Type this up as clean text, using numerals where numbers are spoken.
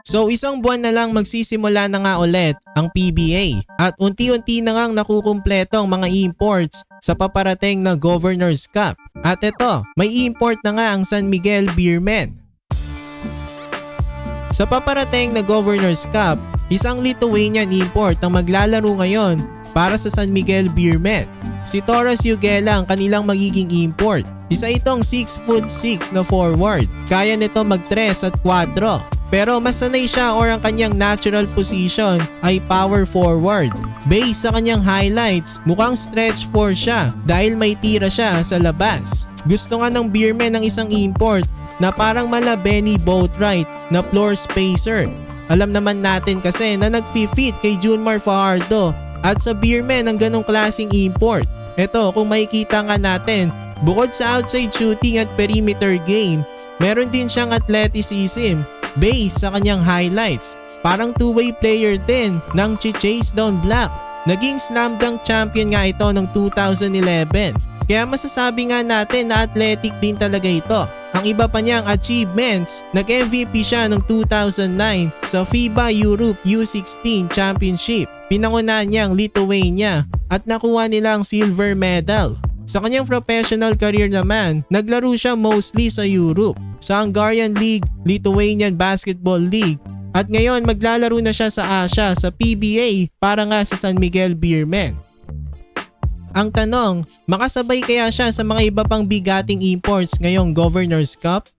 So isang buwan na lang magsisimula na nga ulit ang PBA at unti-unti na ngang nakukumpleto ang mga imports sa paparating na Governors Cup. At ito, may import na nga ang San Miguel Beermen. Sa paparating na Governors Cup, isang Lithuanian import ang maglalaro ngayon para sa San Miguel Beermen. Si Taras Jugela ang kanilang magiging import. Isa itong 6'6" na forward. Kaya nito mag-3 at 4. Pero mas sanay siya or ang kanyang natural position ay power forward. Based sa kanyang highlights, mukhang stretch 4 siya dahil may tira siya sa labas. Gusto nga ng Beermen ng isang import na parang mala Benny Boatwright na floor spacer. Alam naman natin kasi na nag-fit kay Junmar Fajardo at sa Beermen ang ganong klaseng import. Ito kung makikita nga natin, bukod sa outside shooting at perimeter game, meron din siyang athleticism based sa kanyang highlights. Parang two-way player din ng chase down block. Naging slam dunk champion nga ito noong 2011. Kaya masasabi nga natin na athletic din talaga ito. Ang iba pa niyang achievements, nag-MVP siya noong 2009 sa FIBA Europe U16 Championship. Pinangunahan niya ang Lithuania at nakuha nila ang silver medal. Sa kanyang professional career naman, naglaro siya mostly sa Europe, sa Hungarian League, Lithuanian Basketball League, at ngayon maglalaro na siya sa Asia sa PBA para nga sa San Miguel Beermen. Ang tanong, makasabay kaya siya sa mga iba pang bigating imports ngayong Governors Cup?